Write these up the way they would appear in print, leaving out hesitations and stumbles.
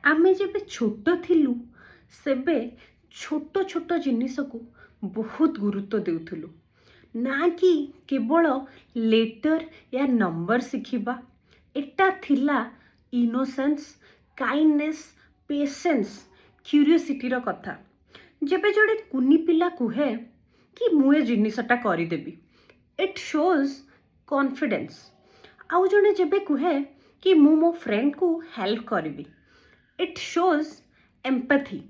आमे जेबे छोट थिलु सेबे छोट छोट जिनिसकू बहुत गुरुत्व देउथुलु ना कि केवल लेटर या नंबर शिखिबा। एटा थिला इनोसेंस, काइंडनेस, पेशेंस, क्यूरियोसिटी रो कथा। जेबे जोड़े कुनी पिला कुहे कि मुए जिनिसटा करिदेबी, इट शोज कॉन्फिडेंस। आउ जड़े जेबे कुहे कि मु मो फ्रेंड को हेल्प करिबी, इट शोज एम्पैथी।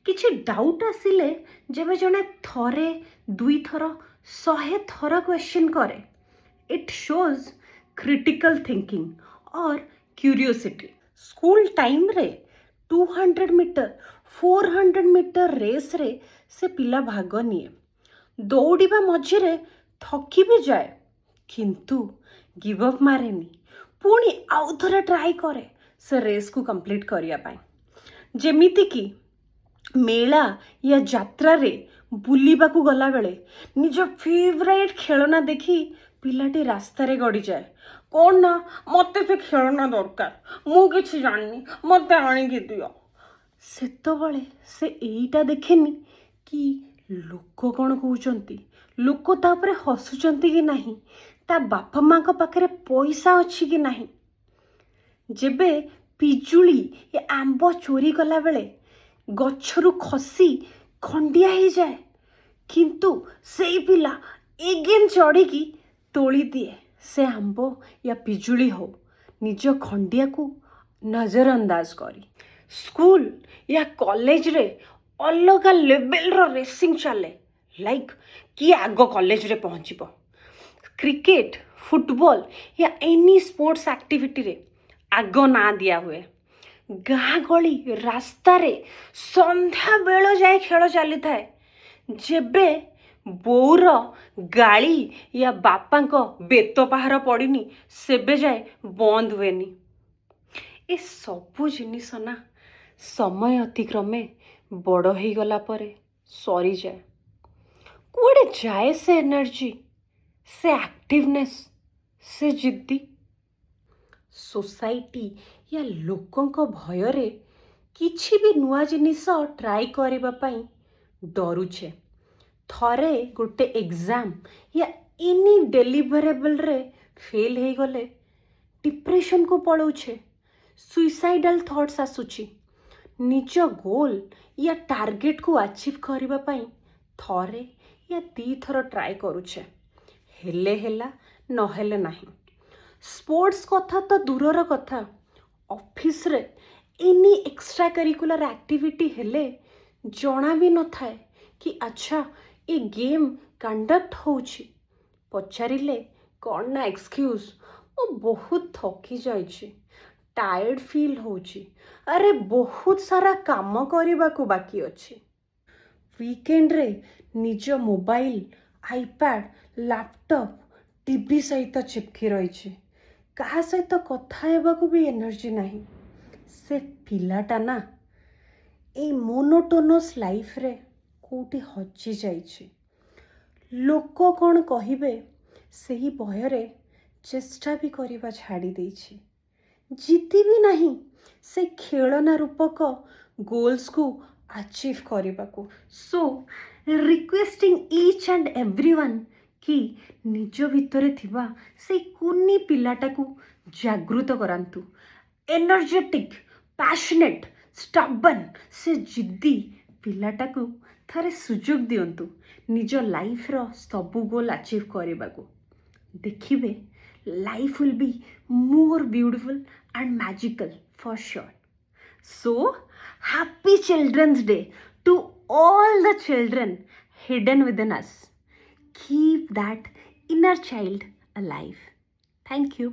किछि डाउट आसिले जेबे जने थरे दुई थर 100 थर क्वेश्चन करे, इट शोज क्रिटिकल थिंकिंग और क्यूरियोसिटी। स्कूल टाइम रे 200 मीटर 400 मीटर रेस रे से पिला भाग निए। दौड़िबा मझिरे थकी भी जाए किंतु गिव अप मारेनी, पुणी आउ थरे ट्राई करे से रेस को कंप्लीट करिया पाए। जेमिति कि मेला या यात्रा रे बुलिबा को गला बेले निज फेवरेट खेलना देखी पिलाटी रास्ता रे गड़ी जाए, कौन ना मते से खेलना दरकार, मु किछि जाननी, मते आनी कि दियो। सेतबळे से एईटा देखेनी कि लोक कौन कहउचंती, लोक तापरे हसुचंती कि नहीं, ता बापा माँ का पाखरे पैसा अच्छी कि नहीं। जेबे पिजुली या आंब चोरी कला बेले गछरु खसी खंडिया ही जाए किंतु सेई पिला एगेन चढ़ी तोली दिए से आंब या पिजुली हो निज खंडिया को नजरअंदाज करी। स्कूल या कॉलेज रे अलग लेवल रो रेसिंग चले, लाइक कि आग कॉलेज रे पहुँचब। क्रिकेट, फुटबॉल या एनी स्पोर्ट्स एक्टिविटी रे आग ना दिया हुए। गाँ गली रास्ता रे संध्या बेल जाए खेल चली थाए, जेबे बोर गाली या बापा बेत पहाड़ पड़नी सेबे जाए बंद हुएनी। ए सबु जिनिस ना समय अतिक्रमे बड़ हो गला परे सरी जाए। कुआडे जाए से एनर्जी, से एक्टिवनेस, से जिद्दी। सोसाइटी या लोकंको भयरे किछि भी नुआ जिनिस ट्राई करिबा पई डरुछे। थरे गोटे एग्जाम या एनी डेलिवरेबल रे फेल हो गले डिप्रेशन को पड़ौछे, सुइसाइडल थॉट्स आसुची। निज गोल या टार्गेट को अचीव करिबा पई थरे या दी थर ट्राई करुछे, हेले हेला नहेले नाही। स्पोर्ट्स कथा तो दूरर कथा, ऑफिस रे एनी एक्स्ट्रा करिकुलर एक्टिविटी हेले जना भी न थाए कि अच्छा ए गेम कंडक्ट होउछि। पचारिले कौन ना एक्सक्यूज, ओ बहुत थकी जाइछि, टायर्ड फील होउछि, अरे बहुत सारा काम करिबा को बाकी अछि। वीकेंड रे निज मोबाइल, आईपैड, लैपटॉप, टीवी सहित चिपकी रही, कहा सहित कथा हेबाकू भी एनर्जी नहीं। से पिलाटा ना ए मोनोटोनस लाइफ रे कोटी हजी जाइछि। लोक कौन कहिबे सही भयरे चेष्टा भी करिबा छाड़ी देछि। जीती भी नहीं से खेलना रूपक गोल्स को अचीव करिबाकू। So requesting each and everyone कि निज भितरे थिबा से कुनी पिलाटा को जागृत करांतु। एनर्जेटिक, पैशनेट, स्टबन, से जिद्दी पिलाटा को थारे सुजोग दियंतु निज लाइफ रो सबु गोल अचीव करिबाकू। देखिबे life will be more beautiful and magical for sure. So, happy Children's Day to all the children hidden within us. Keep that inner child alive. Thank you.